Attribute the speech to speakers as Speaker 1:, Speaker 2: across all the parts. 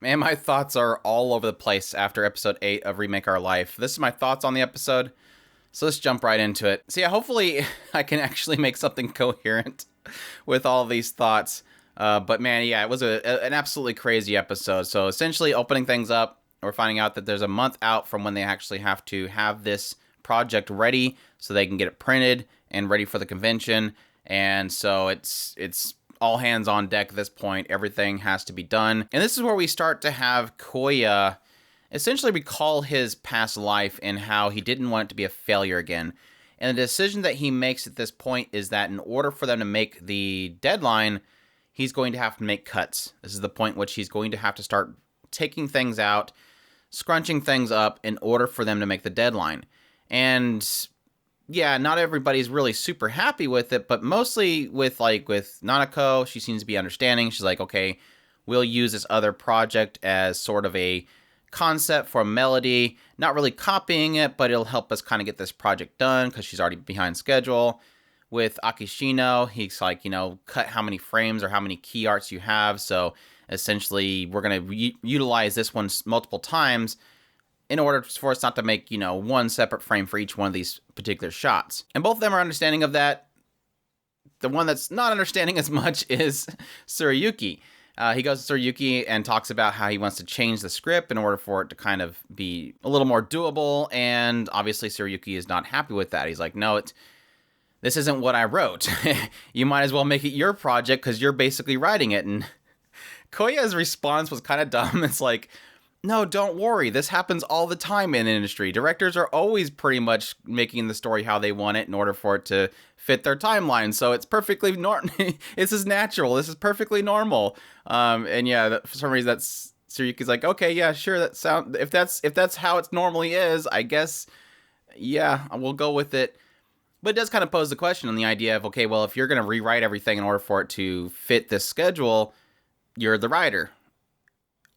Speaker 1: Man, my thoughts are all over the place after episode 8 of Remake Our Life. This is my thoughts on the episode, so let's jump right into it. So yeah, hopefully I can actually make something coherent with all these thoughts. But man, yeah, it was an absolutely crazy episode. So essentially opening things up, we're finding out that there's a month out from when they actually have to have this project ready so they can get it printed and ready for the convention. And so it's all hands on deck at this point. Everything has to be done. And this is where we start to have Koya essentially recall his past life and how he didn't want it to be a failure again. And the decision that he makes at this point is that in order for them to make the deadline, he's going to have to make cuts. This is the point which he's going to have to start taking things out, scrunching things up in order for them to make the deadline. And yeah, not everybody's really super happy with it, but mostly with Nanako, she seems to be understanding. She's like, okay, we'll use this other project as sort of a concept for a melody, not really copying it, but it'll help us kind of get this project done because she's already behind schedule. With Akishino, he's like, cut how many frames or how many key arts you have. So essentially, we're going to utilize this one multiple times in order for us not to make, one separate frame for each one of these particular shots. And both of them are understanding of that. The one that's not understanding as much is Tsuruyuki. He goes to Tsuruyuki and talks about how he wants to change the script in order for it to kind of be a little more doable. And obviously, Tsuruyuki is not happy with that. He's like, no, this isn't what I wrote. You might as well make it your project because you're basically writing it. And Koya's response was kind of dumb. It's like, no, don't worry. This happens all the time in the industry. Directors are always pretty much making the story how they want it in order for it to fit their timeline. So it's perfectly this is natural. This is perfectly normal. And yeah, for some reason that's Tsuruyuki's like, okay, yeah, sure. If that's how it normally is, I guess, yeah, we'll go with it. But it does kind of pose the question on the idea of, okay, well, if you're going to rewrite everything in order for it to fit this schedule, you're the writer.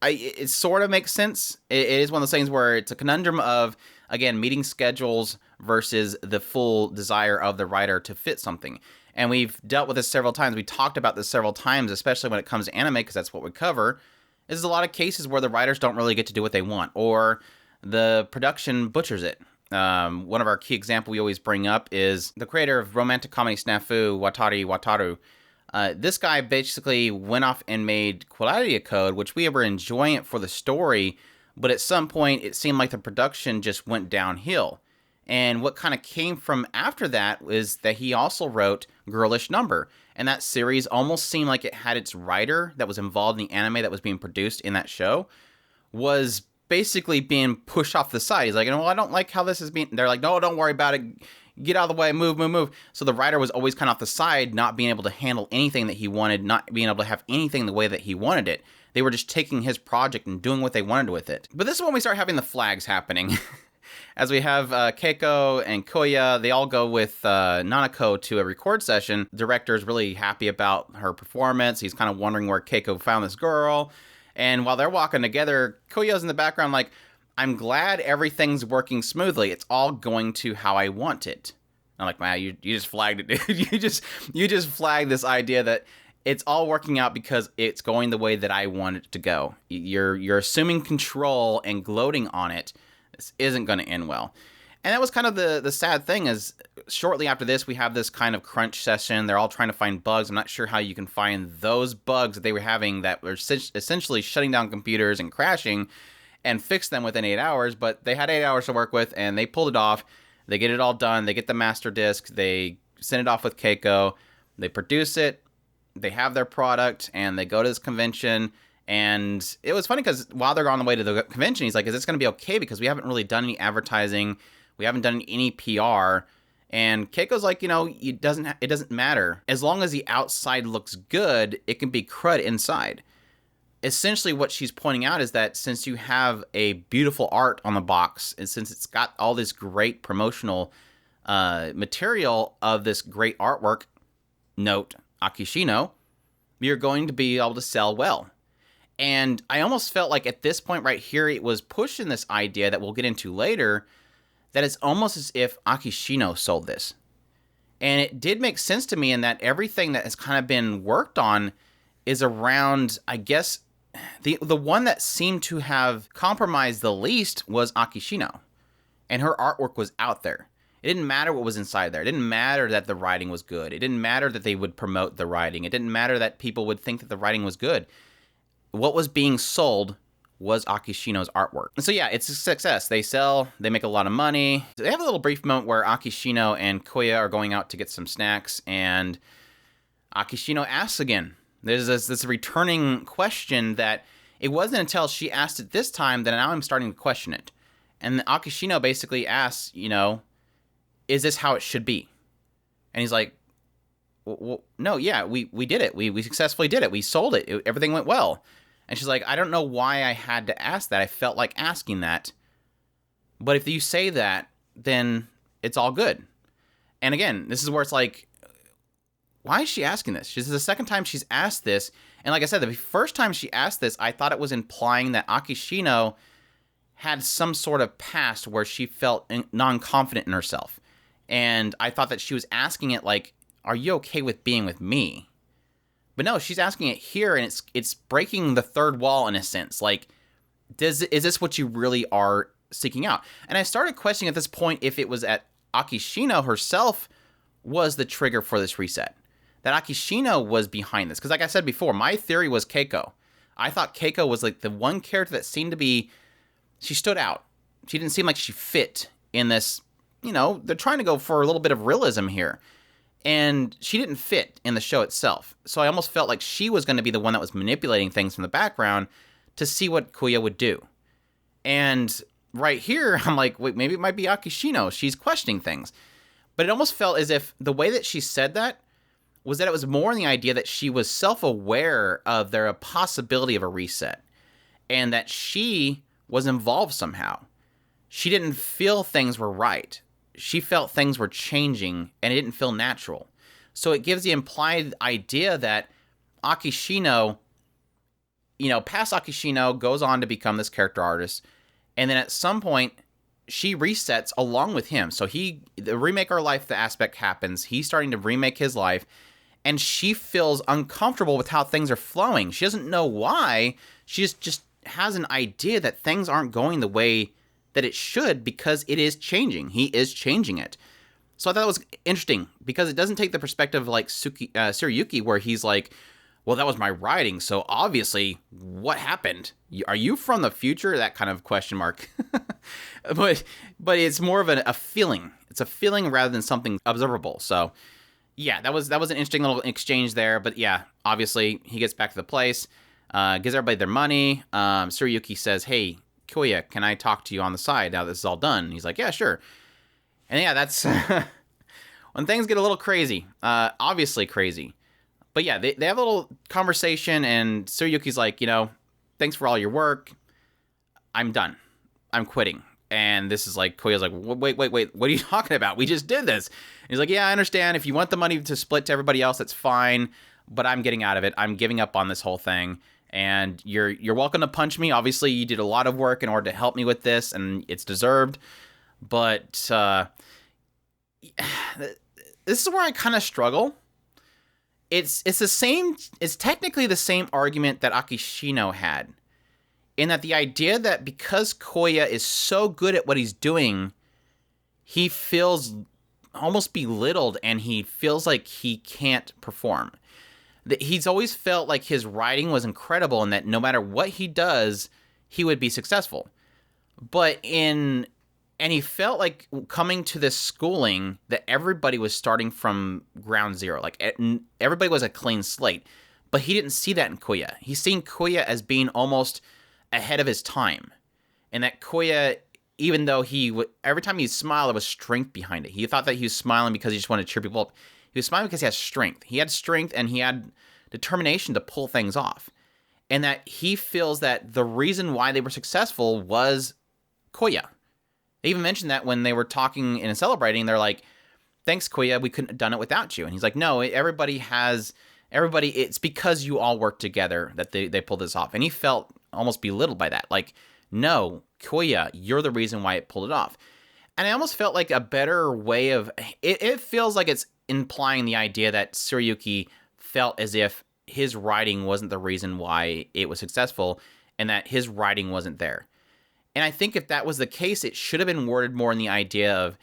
Speaker 1: It sort of makes sense. It is one of those things where it's a conundrum of, again, meeting schedules versus the full desire of the writer to fit something. And we've dealt with this several times. We talked about this several times, especially when it comes to anime, because that's what we cover. There's a lot of cases where the writers don't really get to do what they want, or the production butchers it. One of our key examples we always bring up is the creator of romantic comedy Snafu, Watari Wataru. This guy basically went off and made Quality Code, which we were enjoying it for the story, but at some point it seemed like the production just went downhill. And what kind of came from after that was that he also wrote Girlish Number, and that series almost seemed like it had its writer that was involved in the anime that was being produced in that show was basically being pushed off the side. He's like, well, I don't like how this is being... They're like, no, don't worry about it. Get out of the way, move. So the writer was always kind of off the side, not being able to handle anything that he wanted, not being able to have anything the way that he wanted it. They were just taking his project and doing what they wanted with it. But this is when we start having the flags happening. As we have Keiko and Koya, they all go with Nanako to a record session. The director's really happy about her performance. He's kind of wondering where Keiko found this girl. And while they're walking together, Koya's in the background like, I'm glad everything's working smoothly. It's all going to how I want it. I'm like, man, you just flagged it, dude. you just flagged this idea that it's all working out because it's going the way that I want it to go. You're assuming control and gloating on it. This isn't going to end well. And that was kind of the sad thing is shortly after this, we have this kind of crunch session. They're all trying to find bugs. I'm not sure how you can find those bugs that they were having that were essentially shutting down computers and crashing and fix them within 8 hours, but they had 8 hours to work with, and they pulled it off. They get it all done. They get the master disc. They send it off with Keiko. They produce it. They have their product, and they go to this convention. And it was funny because while they're on the way to the convention, he's like, is this going to be okay? Because we haven't really done any advertising. We haven't done any PR. And Keiko's like, it doesn't matter. As long as the outside looks good, it can be crud inside. Essentially what she's pointing out is that since you have a beautiful art on the box, and since it's got all this great promotional material of this great artwork, note Akishino, you're going to be able to sell well. And I almost felt like at this point right here, it was pushing this idea that we'll get into later, that it's almost as if Akishino sold this. And it did make sense to me in that everything that has kind of been worked on is around, I guess, the one that seemed to have compromised the least was Akishino, and her artwork was out there. It didn't matter what was inside there. It didn't matter that the writing was good. It didn't matter that they would promote the writing. It didn't matter that people would think that the writing was good. What was being sold was Akishino's artwork. And so yeah, it's a success. They sell, they make a lot of money. They have a little brief moment where Akishino and Koya are going out to get some snacks, and Akishino asks again. There's this returning question that it wasn't until she asked it this time that now I'm starting to question it. And Akishino basically asks, is this how it should be? And he's like, well, no, yeah, we did it. We successfully did it. We sold it. Everything went well. And she's like, I don't know why I had to ask that. I felt like asking that. But if you say that, then it's all good. And again, this is where it's like, why is she asking this? This is the second time she's asked this. And like I said, the first time she asked this, I thought it was implying that Akishino had some sort of past where she felt non-confident in herself. And I thought that she was asking it like, are you okay with being with me? But no, she's asking it here, and it's breaking the third wall in a sense. Like, is this what you really are seeking out? And I started questioning at this point if it was at Akishino herself was the trigger for this reset. That Akishino was behind this. Because like I said before, my theory was Keiko. I thought Keiko was like the one character that seemed to be, she stood out. She didn't seem like she fit in this, they're trying to go for a little bit of realism here. And she didn't fit in the show itself. So I almost felt like she was going to be the one that was manipulating things from the background to see what Kuya would do. And right here, I'm like, wait, maybe it might be Akishino. She's questioning things. But it almost felt as if the way that she said that was that it was more in the idea that she was self-aware of their possibility of a reset. And that she was involved somehow. She didn't feel things were right. She felt things were changing, and it didn't feel natural. So it gives the implied idea that Akishino, past Akishino goes on to become this character artist, and then at some point, she resets along with him. So the Remake Our Life, the aspect happens, he's starting to remake his life, and she feels uncomfortable with how things are flowing. She doesn't know why, she just has an idea that things aren't going the way that it should because it is changing. He is changing it. So I thought it was interesting because it doesn't take the perspective of like Tsuruyuki where he's like, well, that was my writing, so obviously what happened? Are you from the future? That kind of question mark. but it's more of a feeling. It's a feeling rather than something observable. So yeah, that was an interesting little exchange there. But yeah, obviously he gets back to the place, gives everybody their money. Tsuruyuki says, hey, Koya, can I talk to you on the side now this is all done? And he's like, yeah, sure. And yeah, that's when things get a little crazy, obviously crazy. But yeah, they have a little conversation, and Tsuruyuki's like, thanks for all your work. I'm done. I'm quitting. And this is like, Koya's like, wait, what are you talking about? We just did this. And he's like, yeah, I understand. If you want the money to split to everybody else, that's fine. But I'm getting out of it. I'm giving up on this whole thing. And you're welcome to punch me. Obviously, you did a lot of work in order to help me with this, and it's deserved. But this is where I kind of struggle. It's the same. It's technically the same argument that Akishino had, in that the idea that because Koya is so good at what he's doing, he feels almost belittled, and he feels like he can't perform. He's always felt like his writing was incredible and that no matter what he does, he would be successful. And he felt like coming to this schooling that everybody was starting from ground zero. Like everybody was a clean slate, but he didn't see that in Koya. He's seen Koya as being almost ahead of his time. And that Koya, even though every time he smiled, there was strength behind it. He thought that he was smiling because he just wanted to cheer people up. He was smiling because he has strength. He had strength and he had determination to pull things off. And that he feels that the reason why they were successful was Koya. They even mentioned that when they were talking and celebrating, they're like, thanks, Koya, we couldn't have done it without you. And he's like, no, everybody, it's because you all work together that they pulled this off. And he felt almost belittled by that. Like, no, Koya, you're the reason why it pulled it off. And I almost felt like a better way it feels like it's implying the idea that Tsuruyuki felt as if his writing wasn't the reason why it was successful, and that his writing wasn't there. And I think if that was the case, it should have been worded more in the idea of,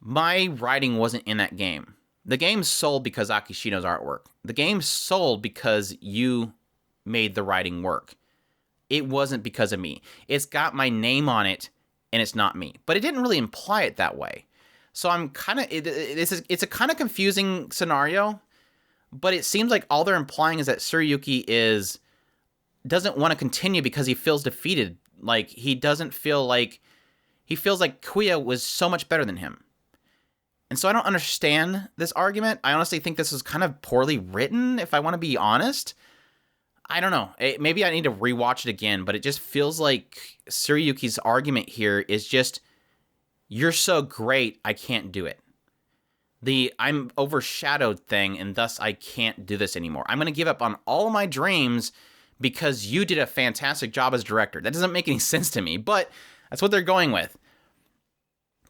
Speaker 1: my writing wasn't in that game. The game sold because Akishino's artwork. The game sold because you made the writing work. It wasn't because of me. It's got my name on it, and it's not me. But it didn't really imply it that way. So I'm kind of, it's a kind of confusing scenario, but it seems like all they're implying is that Tsuruyuki doesn't want to continue because he feels defeated. Like, he doesn't feel like, he feels like Kuya was so much better than him. And so I don't understand this argument. I honestly think this is kind of poorly written, if I want to be honest. I don't know. Maybe I need to rewatch it again, but it just feels like Tsuruyuki's argument here is just, you're so great, I can't do it. The I'm overshadowed thing, and thus I can't do this anymore. I'm going to give up on all my dreams because you did a fantastic job as director. That doesn't make any sense to me, but that's what they're going with.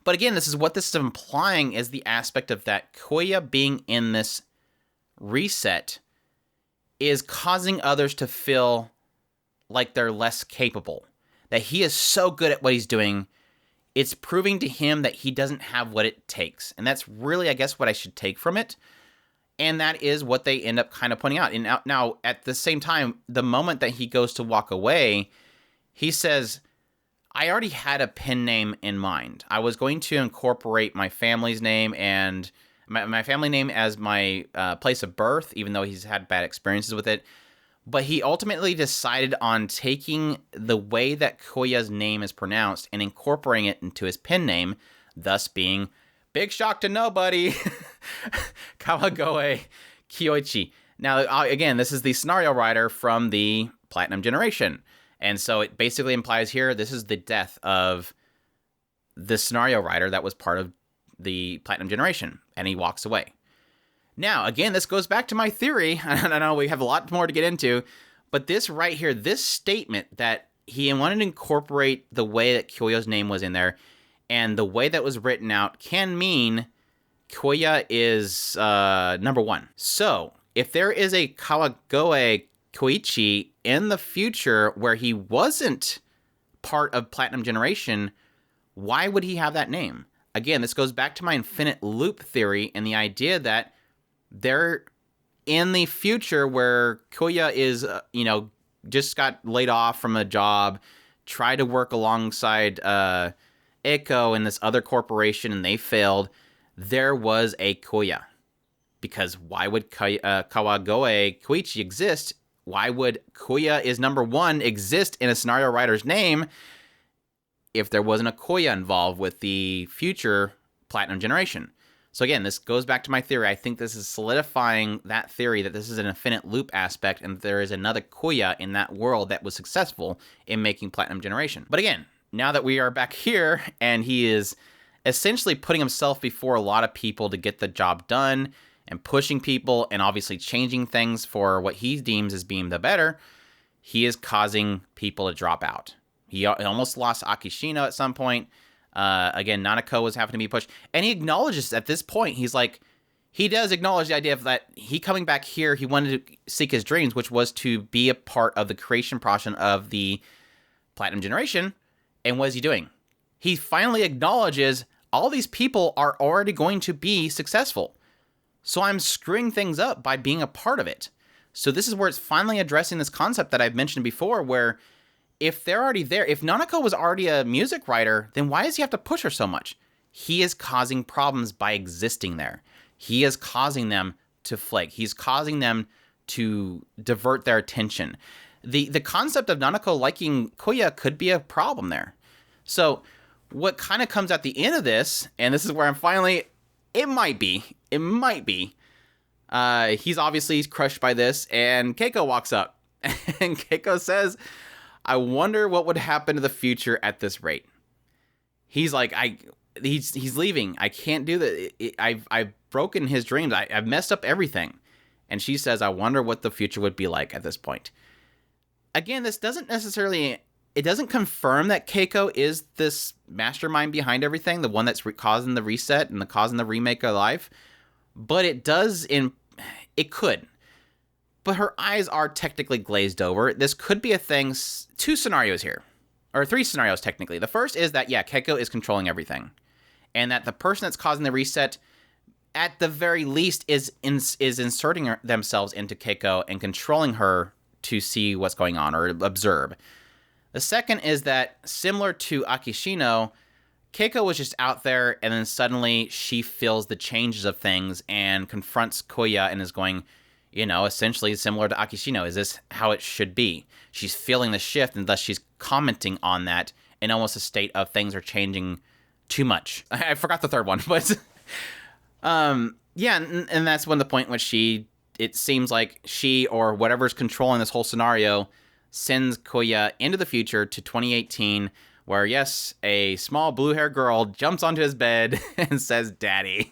Speaker 1: But again, this is what this is implying, is the aspect of that Koya being in this reset is causing others to feel like they're less capable. That he is so good at what he's doing, it's proving to him that he doesn't have what it takes. And that's really, I guess, what I should take from it. And that is what they end up kind of pointing out. And now, at the same time, the moment that he goes to walk away, he says, I already had a pen name in mind. I was going to incorporate my family's name and my family name as my place of birth, even though he's had bad experiences with it. But he ultimately decided on taking the way that Koya's name is pronounced and incorporating it into his pen name, thus being, big shock to nobody, Kawagoe Kyoichi. Now, again, this is the scenario writer from the Platinum Generation. And so it basically implies here, this is the death of the scenario writer that was part of the Platinum Generation. And he walks away. Now, again, this goes back to my theory. I know we have a lot more to get into, but this right here, this statement that he wanted to incorporate the way that Kyoya's name was in there and the way that was written out can mean Koya is number one. So, if there is a Kawagoe Koichi in the future where he wasn't part of Platinum Generation, why would he have that name? Again, this goes back to my infinite loop theory and the idea that they're in the future where Koya is, just got laid off from a job, tried to work alongside Eiko and this other corporation, and they failed. There was a Koya. Because why would Kawagoe Koichi exist? Why would Koya is number one exist in a scenario writer's name if there wasn't a Koya involved with the future Platinum Generation? So again, this goes back to my theory. I think this is solidifying that theory that this is an infinite loop aspect and there is another Koya in that world that was successful in making Platinum Generation. But again, now that we are back here and he is essentially putting himself before a lot of people to get the job done and pushing people and obviously changing things for what he deems as being the better, he is causing people to drop out. He almost lost Akishino at some point. Again, Nanako was having to be pushed. And he acknowledges at this point, he's like, he does acknowledge the idea of that he coming back here, he wanted to seek his dreams, which was to be a part of the creation process of the Platinum Generation. And what is he doing? He finally acknowledges all these people are already going to be successful. So I'm screwing things up by being a part of it. So this is where it's finally addressing this concept that I've mentioned before, where if they're already there, if Nanako was already a music writer, then why does he have to push her so much? He is causing problems by existing there. He is causing them to flake. He's causing them to divert their attention. The concept of Nanako liking Koya could be a problem there. So what kind of comes at the end of this, and this is where I'm finally, it might be, he's obviously crushed by this, and Keiko walks up, and Keiko says, I wonder what would happen to the future at this rate. He's like, he's leaving. I can't do that. I've broken his dreams. I've messed up everything. And she says, I wonder what the future would be like at this point. Again, this doesn't necessarily, it doesn't confirm that Keiko is this mastermind behind everything, the one that's causing the reset and causing the remake of life. But it does, it could. but her eyes are technically glazed over. This could be a thing. Two scenarios here, or three scenarios technically. The first is that, yeah, Keiko is controlling everything, and that the person that's causing the reset, at the very least, is inserting themselves into Keiko and controlling her to see what's going on or observe. The second is that, similar to Akishino, Keiko was just out there, and then suddenly she feels the changes of things and confronts Koya and is going, essentially similar to Akishino. Is this how it should be? She's feeling the shift, and thus she's commenting on that in almost a state of things are changing too much. I forgot the third one, but yeah, and that's when the point when it seems like she or whatever's controlling this whole scenario sends Koya into the future to 2018, where, yes, a small blue-haired girl jumps onto his bed and says, "Daddy."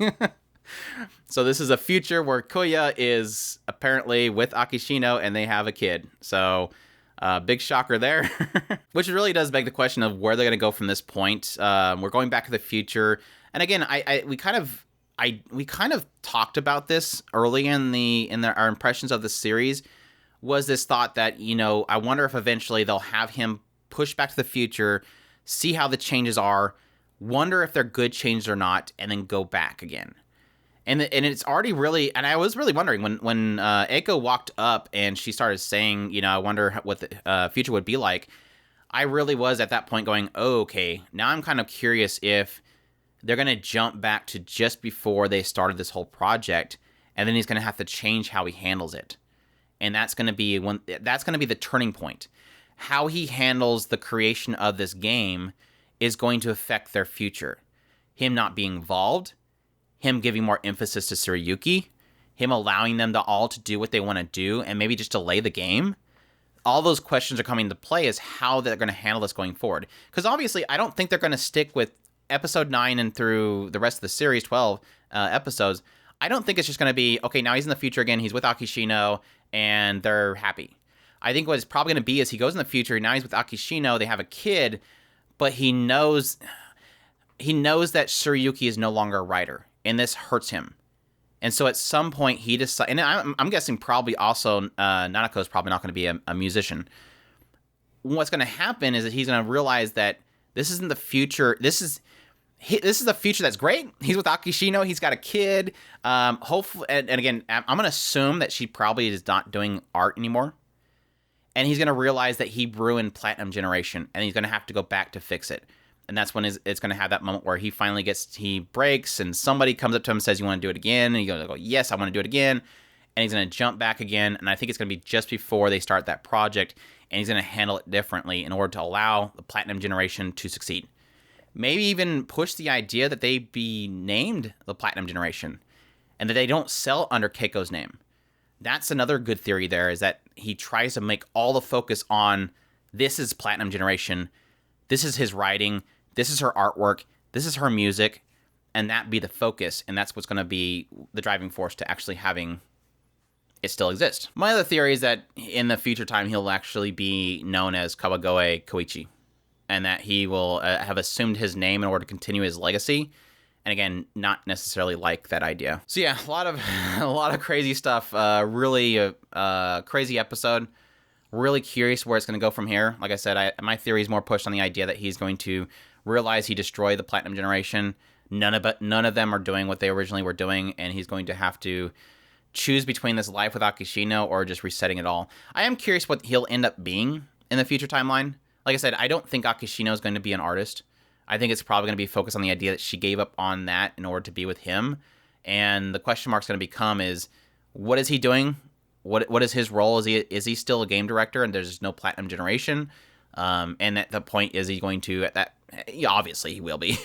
Speaker 1: So this is a future where Koya is apparently with Akishino and they have a kid. So big shocker there, which really does beg the question of where they're going to go from this point. We're going back to the future. And again, we kind of talked about this early in our impressions of the series, was this thought that, I wonder if eventually they'll have him push back to the future, see how the changes are, wonder if they're good changes or not, and then go back again. And it's already really, and I was really wondering when Eiko walked up and she started saying, I wonder what the future would be like. I really was at that point going, oh, okay, now I'm kind of curious if they're going to jump back to just before they started this whole project, and then he's going to have to change how he handles it. And that's going to be the turning point. How he handles the creation of this game is going to affect their future. Him not being involved, him giving more emphasis to Tsurayuki, him allowing them all to do what they want to do and maybe just delay the game. All those questions are coming into play as how they're going to handle this going forward. Because obviously, I don't think they're going to stick with episode 9 and through the rest of the series, 12 episodes. I don't think it's just going to be, okay, now he's in the future again, he's with Akishino, and they're happy. I think what it's probably going to be is he goes in the future, now he's with Akishino, they have a kid, but he knows that Tsurayuki is no longer a writer, and this hurts him. And so at some point he decides, and I'm guessing probably also Nanako is probably not going to be a musician. What's going to happen is that he's going to realize that this isn't the future. This is a future that's great. He's with Akishino. He's got a kid. Hopefully, and again, I'm going to assume that she probably is not doing art anymore. And he's going to realize that he ruined Platinum Generation, and he's going to have to go back to fix it. And that's when it's going to have that moment where he finally he breaks, and somebody comes up to him and says, "You want to do it again?" And he's going to go, "Yes, I want to do it again." And he's going to jump back again. And I think it's going to be just before they start that project, and he's going to handle it differently in order to allow the Platinum Generation to succeed. Maybe even push the idea that they be named the Platinum Generation and that they don't sell under Keiko's name. That's another good theory there, is that he tries to make all the focus on, this is Platinum Generation, this is his writing, this is her artwork, this is her music, and that be the focus, and that's what's going to be the driving force to actually having it still exist. My other theory is that in the future time, he'll actually be known as Kawagoe Koichi, and that he will have assumed his name in order to continue his legacy. And again, not necessarily like that idea. So yeah, a lot of crazy stuff. Really crazy episode. Really curious where it's going to go from here. Like I said, my theory is more pushed on the idea that he's going to realize he destroyed the Platinum Generation. None of them are doing what they originally were doing, and he's going to have to choose between this life with Akishino or just resetting it all. I am curious what he'll end up being in the future timeline. Like I said, I don't think Akishino is going to be an artist. I think it's probably going to be focused on the idea that she gave up on that in order to be with him. And the question mark's going to become is, what is he doing? What is his role? Is he still a game director and there's no Platinum Generation? And at the point, is he going to, obviously he will be,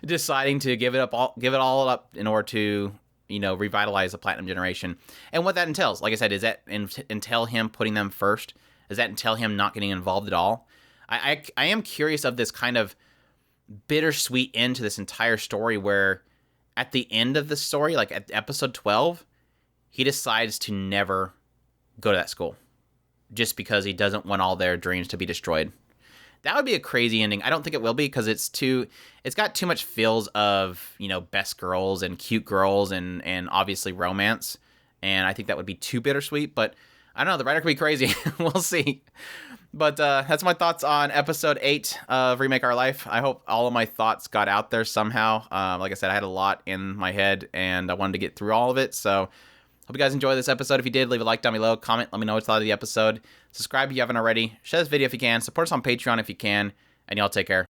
Speaker 1: deciding to give it all up in order to, revitalize the Platinum Generation. And what that entails, like I said, is that entail him putting them first? Does that entail him not getting involved at all? I am curious of this kind of bittersweet end to this entire story, where at the end of the story, like at episode 12, he decides to never go to that school just because he doesn't want all their dreams to be destroyed. That would be a crazy ending. I don't think it will be, because it's got too much feels of, best girls and cute girls and obviously romance. and I think that would be too bittersweet, but I don't know, the writer could be crazy. We'll see. But that's my thoughts on episode 8 of Remake Our Life. I hope all of my thoughts got out there somehow. Like I said, I had a lot in my head, and I wanted to get through all of it, so hope you guys enjoyed this episode. If you did, leave a like down below, comment, let me know what you thought of the episode. Subscribe if you haven't already. Share this video if you can. Support us on Patreon if you can. And y'all take care.